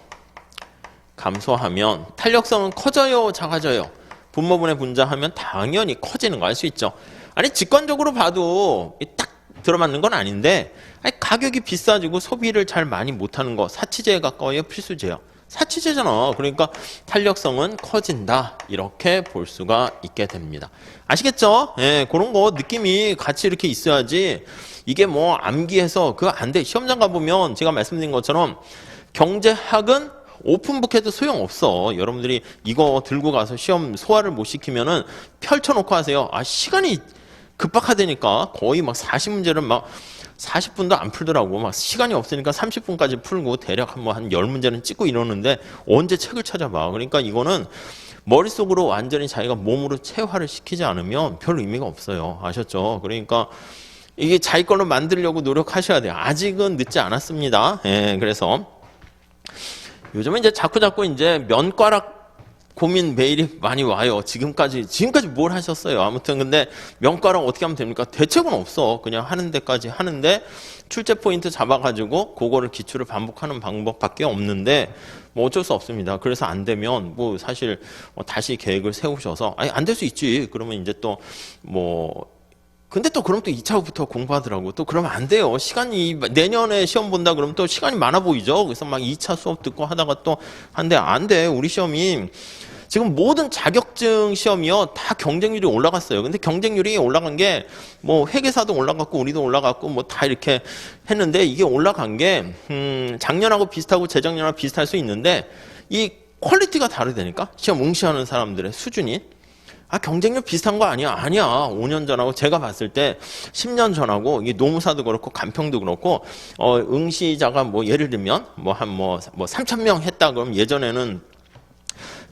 탄력성은 커져요, 작아져요? 분모분의 분자하면 당연히 커지는 거 알 수 있죠. 아니 직관적으로 봐도 딱 들어맞는 건 아닌데 아니, 가격이 비싸지고 소비를 잘 많이 못하는 거 사치제에 가까워요, 필수제요? 사치제잖아. 그러니까 탄력성은 커진다 이렇게 볼 수가 있게 됩니다. 아시겠죠? 그런 거 느낌이 같이 이렇게 있어야지 이게 뭐 암기해서 그거 안 돼. 시험장 가보면 제가 말씀드린 것처럼 경제학은 오픈북해도 소용없어. 여러분들이 이거 들고 가서 시험 소화를 못 시키면은 펼쳐놓고 하세요. 시간이 급박하다니까 거의 막 40문제를 막 40분도 안 풀더라고. 막 시간이 없으니까 30분까지 풀고 대략 한 10문제는 찍고 이러는데 언제 책을 찾아봐. 그러니까 이거는 머릿속으로 완전히 자기가 몸으로 체화를 시키지 않으면 별 의미가 없어요. 아셨죠? 그러니까 이게 자기 걸로 만들려고 노력하셔야 돼요. 아직은 늦지 않았습니다. 그래서 요즘은 이제 자꾸 이제 면가락 고민 메일이 많이 와요. 지금까지 뭘 하셨어요? 아무튼 근데 면가락 어떻게 하면 됩니까? 대책은 없어. 그냥 하는 데까지 하는데 출제 포인트 잡아가지고 그거를 기출을 반복하는 방법밖에 없는데 뭐 어쩔 수 없습니다. 그래서 안 되면 뭐 사실 다시 계획을 세우셔서 안 될 수 있지. 그러면 이제 또 근데 또 그럼 또 2차부터 공부하더라고. 또 그러면 안 돼요. 시간이 내년에 시험 본다 그러면 또 시간이 많아 보이죠. 그래서 막 2차 수업 듣고 하다가 또 한데 안 돼. 우리 시험이 지금 모든 자격증 시험이요 다 경쟁률이 올라갔어요. 근데 경쟁률이 올라간 게 뭐 회계사도 올라갔고 우리도 올라갔고 뭐 다 이렇게 했는데 이게 올라간 게 작년하고 비슷하고 재작년하고 비슷할 수 있는데 이 퀄리티가 다르다니까. 시험 응시하는 사람들의 수준이. 경쟁력 비슷한 거 아니야? 아니야. 5년 전하고 제가 봤을 때 10년 전하고 이게 노무사도 그렇고 간평도 그렇고 응시자가 뭐 예를 들면 뭐 3,000명 했다 그러면 예전에는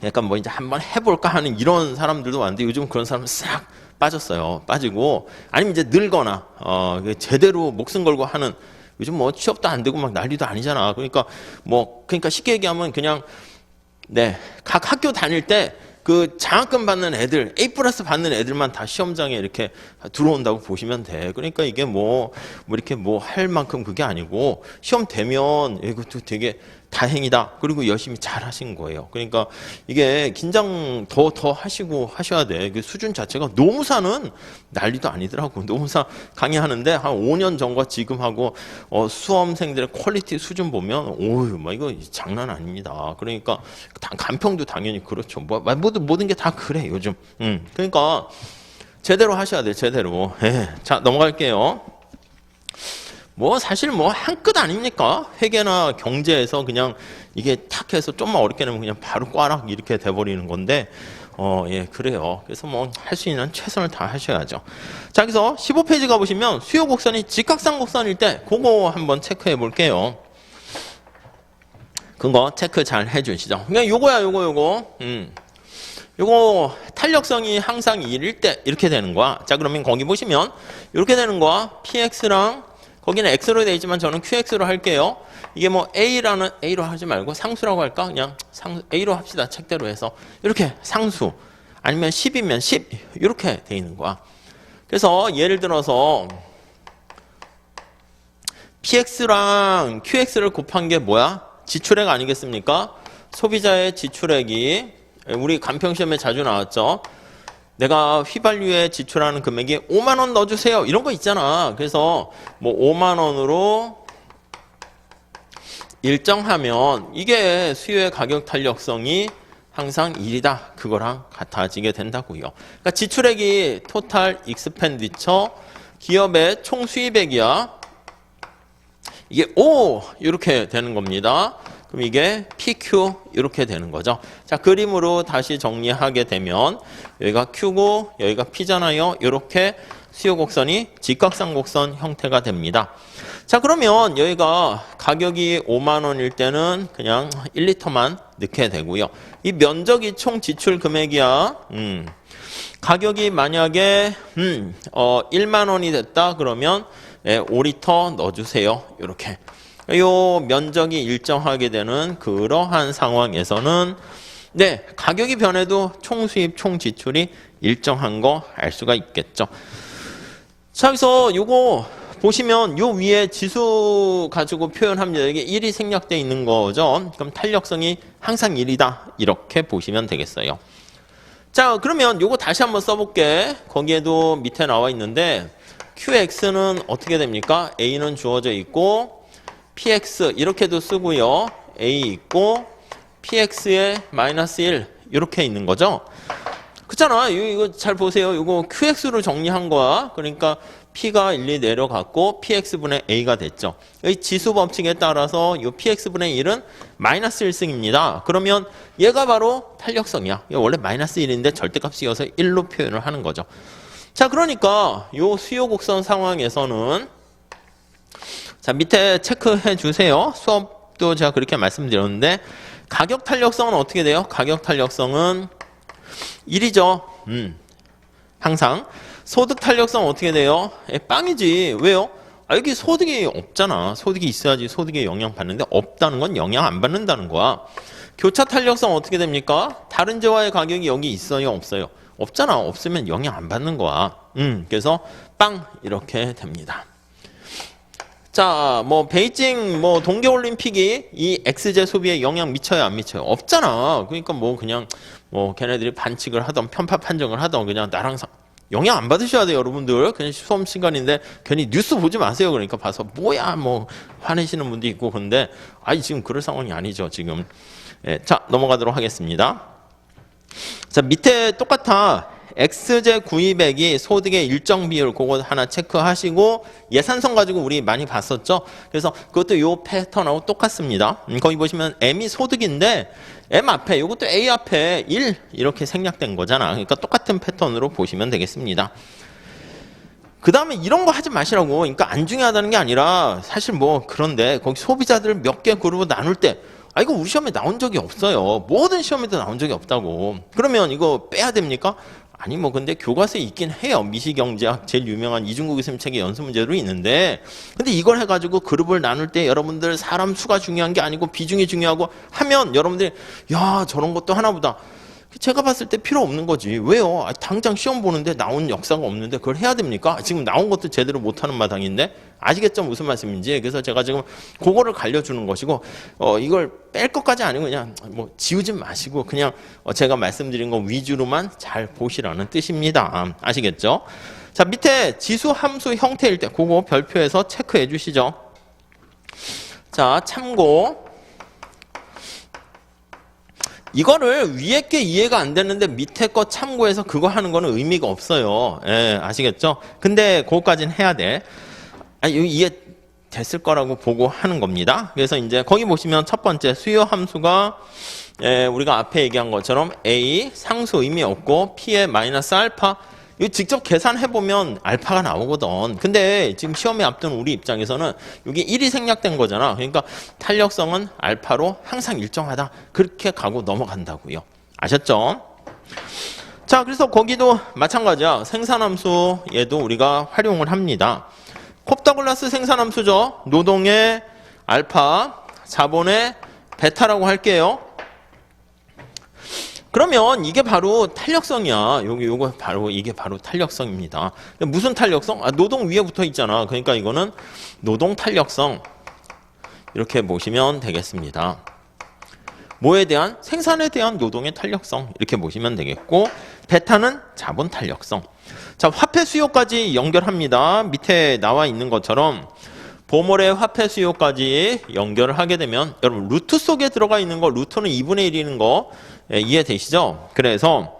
약간 이제 한번 해볼까 하는 이런 사람들도 많은데 요즘 그런 사람은 싹 빠졌어요. 빠지고 아니면 이제 늘거나 제대로 목숨 걸고 하는 요즘 뭐 취업도 안 되고 막 난리도 아니잖아. 그러니까 쉽게 얘기하면 그냥 네, 각 학교 다닐 때 그 장학금 받는 애들, A+ 받는 애들만 다 시험장에 이렇게 들어온다고 보시면 돼. 그러니까 이게 뭐 이렇게 뭐 할 만큼 그게 아니고 시험 되면 이것도 되게 다행이다. 그리고 열심히 잘 하신 거예요. 그러니까 이게 긴장 더 하시고 하셔야 돼. 그 수준 자체가 노무사는 난리도 아니더라고. 노무사 강의하는데 한 5년 전과 지금하고 수험생들의 퀄리티 수준 보면 오유, 막 이거 장난 아닙니다. 그러니까 간평도 당연히 그렇죠. 모든 게 다 그래 요즘. 그러니까 제대로 하셔야 돼. 제대로. 자, 넘어갈게요. 뭐 사실 뭐 한 끗 아닙니까? 회계나 경제에서 그냥 이게 탁 해서 좀만 어렵게 내면 그냥 바로 꽈락 이렇게 돼버리는 건데 예, 그래요. 그래서 뭐 할 수 있는 최선을 다 하셔야죠. 자, 그래서 15페이지 가보시면 수요 곡선이 직각상 곡선일 때 그거 한번 체크해 볼게요. 그거 체크 잘 해주시죠. 그냥 요거야, 요거. 요거 탄력성이 항상 1일 때 이렇게 되는 거야. 자, 그러면 거기 보시면 이렇게 되는 거야. PX랑 거기는 X로 되어 있지만 저는 QX로 할게요. 이게 뭐 A로 하지 말고 상수라고 할까? 그냥 A로 합시다. 책대로 해서. 이렇게 상수. 아니면 10이면 10. 이렇게 되어 있는 거야. 그래서 예를 들어서 PX랑 QX를 곱한 게 뭐야? 지출액 아니겠습니까? 소비자의 지출액이 우리 간평시험에 자주 나왔죠. 내가 휘발유에 지출하는 금액이 5만 원 넣어주세요. 이런 거 있잖아. 그래서 뭐 5만 원으로 일정하면 이게 수요의 가격 탄력성이 항상 1이다. 그거랑 같아지게 된다고요. 그러니까 지출액이 토탈 익스펜디처 기업의 총 수입액이야. 이게 O 이렇게 되는 겁니다. 그럼 이게 PQ 이렇게 되는 거죠. 자, 그림으로 다시 정리하게 되면 여기가 Q고 여기가 P잖아요. 이렇게 수요 곡선이 직각상 곡선 형태가 됩니다. 자, 그러면 여기가 가격이 5만 원일 때는 그냥 1리터만 넣게 되고요. 이 면적이 총 지출 금액이야. 가격이 만약에 1만 원이 됐다 그러면 5리터 넣어주세요. 이렇게. 요 면적이 일정하게 되는 그러한 상황에서는 네, 가격이 변해도 총 수입, 총 지출이 일정한 거 알 수가 있겠죠. 자, 그래서 요거 보시면 요 위에 지수 가지고 표현합니다. 이게 1이 생략되어 있는 거죠. 그럼 탄력성이 항상 1이다. 이렇게 보시면 되겠어요. 자, 그러면 요거 다시 한번 써볼게. 거기에도 밑에 나와 있는데 QX는 어떻게 됩니까? A는 주어져 있고 PX 이렇게도 쓰고요. A 있고 PX에 마이너스 1 이렇게 있는 거죠. 그렇잖아. 이거 잘 보세요. 이거 QX로 정리한 거야. 그러니까 P가 1, 2 내려갔고 PX분의 A가 됐죠. 이 지수 법칙에 따라서 이 PX분의 1은 마이너스 1승입니다. 그러면 얘가 바로 탄력성이야. 원래 마이너스 1인데 절대값 씌워서 1로 표현을 하는 거죠. 자, 그러니까 이 수요 곡선 상황에서는 자, 밑에 체크해 주세요. 수업도 제가 그렇게 말씀드렸는데 가격 탄력성은 어떻게 돼요? 가격 탄력성은 1이죠. 항상. 소득 탄력성 어떻게 돼요? 빵이지. 왜요? 여기 소득이 없잖아. 소득이 있어야지 소득에 영향 받는데 없다는 건 영향 안 받는다는 거야. 교차 탄력성 어떻게 됩니까? 다른 재화의 가격이 여기 있어요? 없어요? 없잖아. 없으면 영향 안 받는 거야. 그래서 빵 이렇게 됩니다. 자, 뭐 베이징 뭐 동계올림픽이 이 X제 소비에 영향 미쳐요, 안 미쳐요? 없잖아. 그러니까 뭐 그냥 뭐 걔네들이 반칙을 하던 편파 판정을 하던 그냥 나랑 영향 안 받으셔야 돼요, 여러분들. 그냥 수업 시간인데 괜히 뉴스 보지 마세요. 그러니까 봐서 뭐야 뭐 화내시는 분도 있고 그런데 지금 그럴 상황이 아니죠, 지금. 자, 넘어가도록 하겠습니다. 자, 밑에 똑같아. X제 구입액이 소득의 일정 비율 그거 하나 체크하시고 예산성 가지고 우리 많이 봤었죠. 그래서 그것도 이 패턴하고 똑같습니다. 거기 보시면 M이 소득인데 M 앞에 이것도 A 앞에 1 이렇게 생략된 거잖아. 그러니까 똑같은 패턴으로 보시면 되겠습니다. 그 다음에 이런 거 하지 마시라고. 그러니까 안 중요하다는 게 아니라 사실 뭐 그런데 거기 소비자들 몇 개 그룹으로 나눌 때 이거 우리 시험에 나온 적이 없어요. 모든 시험에도 나온 적이 없다고. 그러면 이거 빼야 됩니까? 아니 뭐 근데 교과서에 있긴 해요. 미시경제학 제일 유명한 이중국 선생님 책의 연수 문제로 있는데, 근데 이걸 해가지고 그룹을 나눌 때 여러분들 사람 수가 중요한 게 아니고 비중이 중요하고 하면 여러분들이 야 저런 것도 하나보다, 제가 봤을 때 필요 없는 거지. 왜요? 당장 시험 보는데 나온 역사가 없는데 그걸 해야 됩니까? 지금 나온 것도 제대로 못하는 마당인데. 아시겠죠? 무슨 말씀인지. 그래서 제가 지금 그거를 갈려주는 것이고, 이걸 뺄 것까지 아니고 그냥 뭐 지우지 마시고 그냥 제가 말씀드린 거 위주로만 잘 보시라는 뜻입니다. 아시겠죠? 자, 밑에 지수 함수 형태일 때 그거 별표에서 체크해 주시죠. 자, 참고. 이거를 위에 게 이해가 안 되는데 밑에 거 참고해서 그거 하는 거는 의미가 없어요. 예, 아시겠죠? 근데 그거까지는 해야 돼. 여기 이해 됐을 거라고 보고 하는 겁니다. 그래서 이제 거기 보시면 첫 번째 수요 함수가 우리가 앞에 얘기한 것처럼 A 상수 의미 없고 P에 마이너스 알파, 이거 직접 계산해보면 알파가 나오거든. 근데 지금 시험에 앞둔 우리 입장에서는 여기 1이 생략된 거잖아. 그러니까 탄력성은 알파로 항상 일정하다. 그렇게 가고 넘어간다고요. 아셨죠? 자, 그래서 거기도 마찬가지야. 생산함수 얘도 우리가 활용을 합니다. 콥더글라스 생산함수죠. 노동의 알파, 자본의 베타라고 할게요. 그러면 이게 바로 탄력성이야. 요거 바로 이게 바로 탄력성입니다. 무슨 탄력성? 노동 위에 붙어 있잖아. 그러니까 이거는 노동 탄력성. 이렇게 보시면 되겠습니다. 뭐에 대한? 생산에 대한 노동의 탄력성. 이렇게 보시면 되겠고, 베타는 자본 탄력성. 자, 화폐 수요까지 연결합니다. 밑에 나와 있는 것처럼 보몰의 화폐 수요까지 연결을 하게 되면 여러분 루트 속에 들어가 있는 거, 루트는 2분의 1이는 거 이해되시죠? 그래서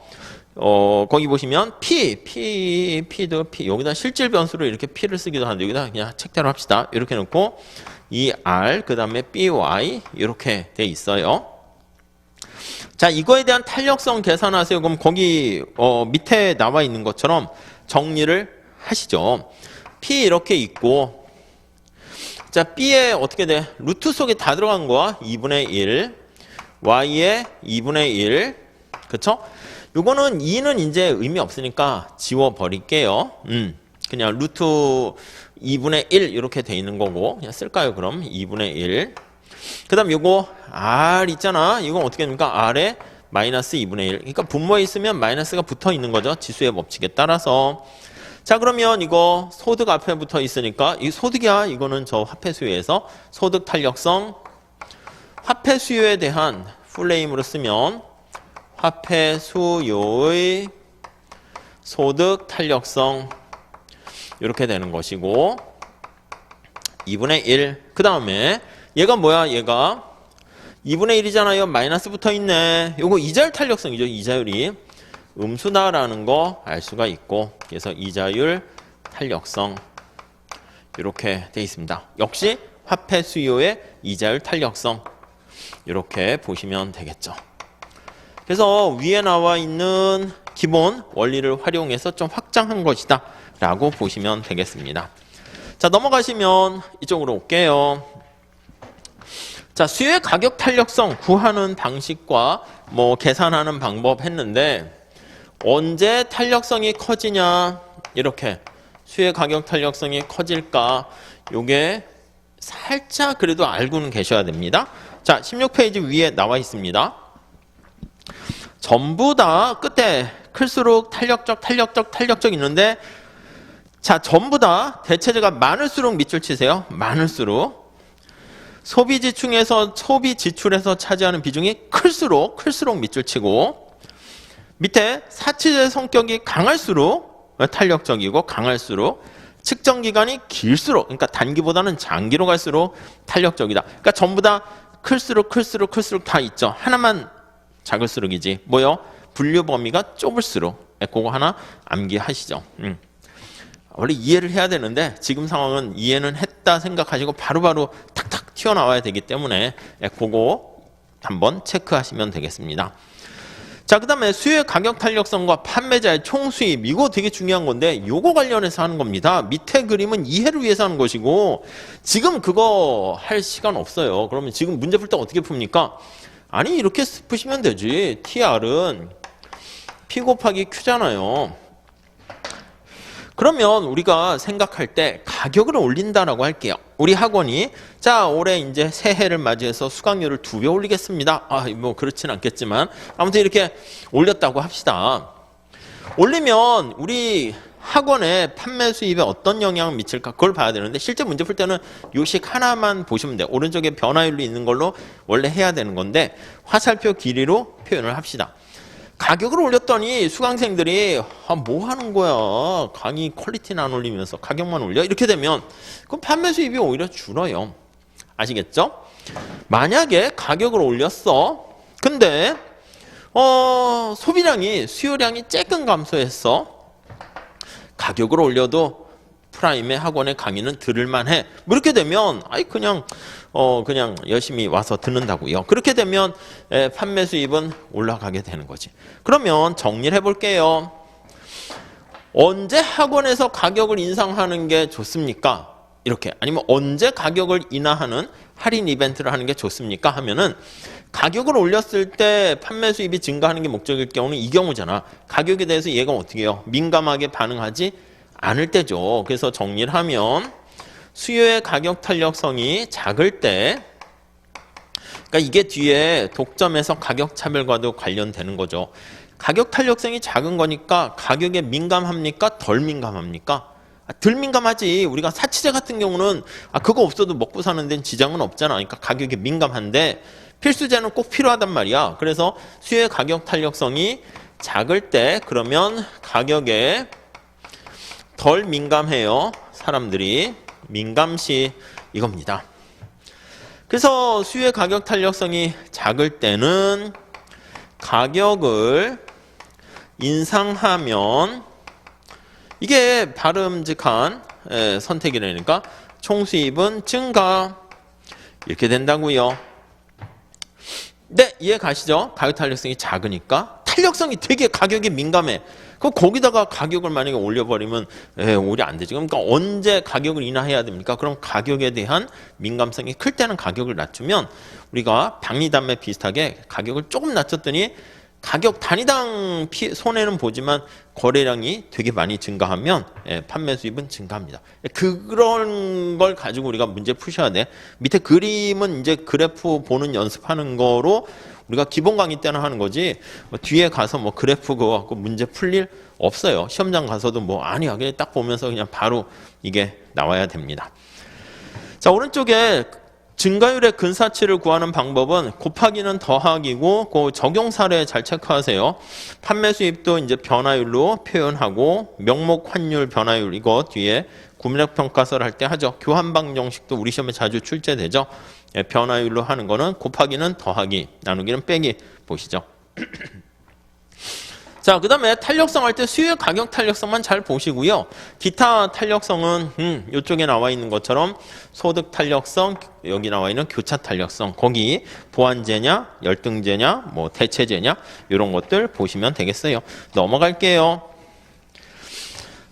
거기 보시면 P도 P, 여기다 실질 변수로 이렇게 P를 쓰기도 하는데 여기다 그냥 책대로 합시다. 이렇게 놓고 이 R 그 다음에 BY 이렇게 돼 있어요. 자, 이거에 대한 탄력성 계산하세요. 그럼 거기 밑에 나와 있는 것처럼 정리를 하시죠. P 이렇게 있고, 자, B에 어떻게 돼? 루트 속에 다 들어간 거야. 2분의 1, Y에 2분의 1, 그쵸? 요거는 2는 이제 의미 없으니까 지워버릴게요. 그냥 루트 2분의 1 이렇게 돼 있는 거고, 그냥 쓸까요? 그럼 2분의 1. 그 다음 요거 R 있잖아. 이건 어떻게 됩니까? R에 마이너스 2분의 1. 그러니까 분모에 있으면 마이너스가 붙어 있는 거죠. 지수의 법칙에 따라서. 자, 그러면 이거 소득 앞에 붙어 있으니까 이 소득이야. 이거는 저 화폐 수요에서 소득 탄력성, 화폐 수요에 대한 풀네임으로 쓰면 화폐 수요의 소득 탄력성 이렇게 되는 것이고, 2분의 1. 그 다음에 얘가 뭐야? 얘가 2분의 1이잖아요. 마이너스 붙어 있네. 요거 이자율 탄력성이죠. 이자율이 음수다라는 거 알 수가 있고, 그래서 이자율 탄력성 이렇게 돼 있습니다. 역시 화폐 수요의 이자율 탄력성 이렇게 보시면 되겠죠. 그래서 위에 나와 있는 기본 원리를 활용해서 좀 확장한 것이다 라고 보시면 되겠습니다. 자, 넘어가시면 이쪽으로 올게요. 자, 수요의 가격 탄력성 구하는 방식과 뭐 계산하는 방법 했는데, 언제 탄력성이 커지냐, 이렇게 수요의 가격 탄력성이 커질까, 요게 살짝 그래도 알고는 계셔야 됩니다. 자, 16페이지 위에 나와 있습니다. 전부 다 끝에 클수록 탄력적 있는데, 자, 전부 다 대체제가 많을수록 밑줄 치세요. 많을수록. 소비 지출에서 차지하는 비중이 클수록 밑줄 치고, 밑에 사치제 성격이 강할수록 탄력적이고, 강할수록 측정 기간이 길수록, 그러니까 단기보다는 장기로 갈수록 탄력적이다. 그러니까 전부 다 클수록 다 있죠. 하나만 작을수록이지. 뭐요? 분류 범위가 좁을수록. 그거 하나 암기하시죠. 원래 이해를 해야 되는데 지금 상황은 이해는 했다 생각하시고 바로바로 탁탁 튀어나와야 되기 때문에 그거 한번 체크하시면 되겠습니다. 자, 그 다음에 수요의 가격 탄력성과 판매자의 총수입, 이거 되게 중요한 건데 요거 관련해서 하는 겁니다. 밑에 그림은 이해를 위해서 하는 것이고, 지금 그거 할 시간 없어요. 그러면 지금 문제 풀 때 어떻게 풉니까? 아니, 이렇게 푸시면 되지. TR은 P 곱하기 Q잖아요. 그러면 우리가 생각할 때 가격을 올린다라고 할게요. 우리 학원이 자 올해 이제 새해를 맞이해서 수강료를 2배 올리겠습니다. 뭐 그렇진 않겠지만 아무튼 이렇게 올렸다고 합시다. 올리면 우리 학원의 판매 수입에 어떤 영향을 미칠까 그걸 봐야 되는데 실제 문제 풀 때는 요식 하나만 보시면 돼요. 오른쪽에 변화율이 있는 걸로 원래 해야 되는 건데 화살표 길이로 표현을 합시다. 가격을 올렸더니 수강생들이 뭐 하는 거야? 강의 퀄리티는 안 올리면서 가격만 올려? 이렇게 되면 그럼 판매 수입이 오히려 줄어요. 아시겠죠? 만약에 가격을 올렸어. 근데 소비량이 수요량이 조금 감소했어. 가격을 올려도 프라임의 학원의 강의는 들을만해. 뭐 이렇게 되면 그냥 열심히 와서 듣는다고요. 그렇게 되면 판매 수입은 올라가게 되는 거지. 그러면 정리를 해볼게요. 언제 학원에서 가격을 인상하는 게 좋습니까? 이렇게 아니면 언제 가격을 인하하는 할인 이벤트를 하는 게 좋습니까? 하면은 가격을 올렸을 때 판매 수입이 증가하는 게 목적일 경우는 이 경우잖아. 가격에 대해서 얘가 어떻게 해요? 민감하게 반응하지 않을 때죠. 그래서 정리를 하면 수요의 가격 탄력성이 작을 때 그러니까 이게 뒤에 독점에서 가격 차별과도 관련되는 거죠. 가격 탄력성이 작은 거니까 가격에 민감합니까? 덜 민감합니까? 덜 민감하지. 우리가 사치제 같은 경우는 그거 없어도 먹고 사는 데는 지장은 없잖아. 그러니까 가격에 민감한데 필수제는 꼭 필요하단 말이야. 그래서 수요의 가격 탄력성이 작을 때 그러면 가격에 덜 민감해요. 사람들이 민감시 이겁니다. 그래서 수요의 가격 탄력성이 작을 때는 가격을 인상하면 이게 바람직한 선택이라니까 총수입은 증가 이렇게 된다고요. 네, 이해 가시죠? 가격 탄력성이 작으니까 탄력성이 되게 가격에 민감해. 거기다가 가격을 만약에 올려버리면 오히려 안 되지. 그러니까 언제 가격을 인하해야 됩니까? 그럼 가격에 대한 민감성이 클 때는 가격을 낮추면 우리가 박리담에 비슷하게 가격을 조금 낮췄더니 가격 단위당 손해는 보지만 거래량이 되게 많이 증가하면 판매 수입은 증가합니다. 그런 걸 가지고 우리가 문제 푸셔야 돼. 밑에 그림은 이제 그래프 보는 연습하는 거로 우리가 기본 강의 때는 하는 거지 뒤에 가서 뭐 그래프 그거 갖고 문제 풀 일 없어요. 시험장 가서도 아니야. 그냥 딱 보면서 그냥 바로 이게 나와야 됩니다. 자, 오른쪽에 증가율의 근사치를 구하는 방법은 곱하기는 더하기고 그 적용 사례 잘 체크하세요. 판매 수입도 이제 변화율로 표현하고 명목 환율 변화율 이거 뒤에 구매력 평가서를 할 때 하죠. 교환방 정식도 우리 시험에 자주 출제되죠. 변화율로 하는 거는 곱하기는 더하기, 나누기는 빼기 보시죠. 자, 그 다음에 탄력성 할 때 수요의 가격 탄력성만 잘 보시고요. 기타 탄력성은 이쪽에 나와 있는 것처럼 소득 탄력성, 여기 나와 있는 교차 탄력성, 거기 보완제냐, 열등제냐, 대체제냐 이런 것들 보시면 되겠어요. 넘어갈게요.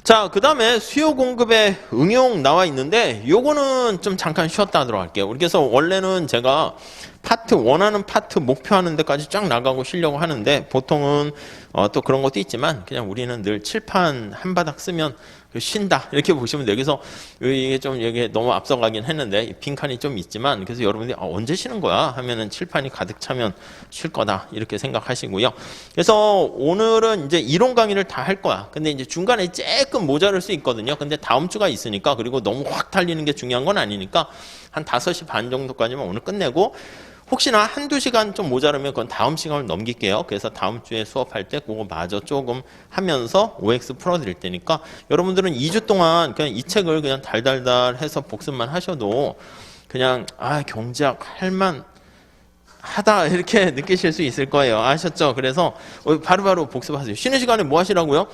자, 그 다음에 수요 공급의 응용 나와 있는데 요거는 좀 잠깐 쉬었다 하도록 할게요. 그래서 원래는 제가 파트 원하는 파트 목표하는 데까지 쫙 나가고 쉬려고 하는데 보통은 또 그런 것도 있지만 그냥 우리는 늘 칠판 한 바닥 쓰면 쉰다 이렇게 보시면 돼요. 그래서 이게 좀 여기 너무 앞서가긴 했는데 빈칸이 좀 있지만 그래서 여러분들이 언제 쉬는 거야 하면은 칠판이 가득 차면 쉴 거다 이렇게 생각하시고요. 그래서 오늘은 이제 이론 강의를 다 할 거야. 근데 이제 중간에 조금 모자랄 수 있거든요. 근데 다음 주가 있으니까 그리고 너무 확 달리는 게 중요한 건 아니니까 한 5시 반 정도까지만 오늘 끝내고 혹시나 한두 시간 좀 모자르면 그건 다음 시간을 넘길게요. 그래서 다음 주에 수업할 때 그거 마저 조금 하면서 OX 풀어드릴 테니까 여러분들은 2주 동안 그냥 이 책을 그냥 달달달 해서 복습만 하셔도 그냥 경제학 할만 하다 이렇게 느끼실 수 있을 거예요. 아셨죠? 그래서 바로바로 복습하세요. 쉬는 시간에 뭐 하시라고요?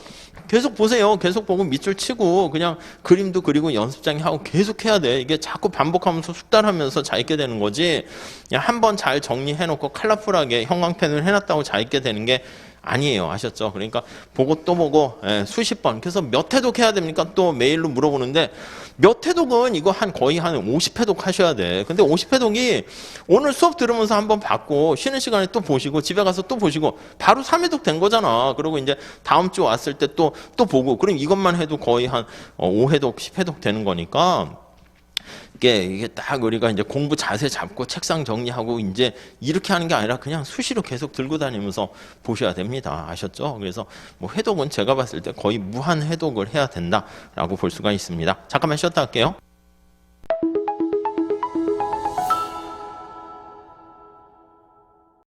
계속 보세요. 계속 보고 밑줄 치고 그냥 그림도 그리고 연습장에 하고 계속 해야 돼. 이게 자꾸 반복하면서 숙달하면서 잘 읽게 되는 거지. 그냥 한번 잘 정리해놓고 컬러풀하게 형광펜을 해놨다고 잘 읽게 되는 게 아니에요. 아셨죠? 그러니까 보고 또 보고 수십 번. 그래서 몇 회독 해야 됩니까? 또 메일로 물어보는데 몇 회독은 이거 거의 한 50회독 하셔야 돼. 근데 50회독이 오늘 수업 들으면서 한번 받고 쉬는 시간에 또 보시고 집에 가서 또 보시고 바로 3회독 된 거잖아. 그리고 이제 다음 주 왔을 때 또 보고 그럼 이것만 해도 거의 한 5회독, 10회독 되는 거니까 이게 딱 우리가 이제 공부 자세 잡고 책상 정리하고 이제 이렇게 하는 게 아니라 그냥 수시로 계속 들고 다니면서 보셔야 됩니다. 아셨죠? 그래서 뭐 회독은 제가 봤을 때 거의 무한 회독을 해야 된다라고 볼 수가 있습니다. 잠깐만 쉬었다 할게요.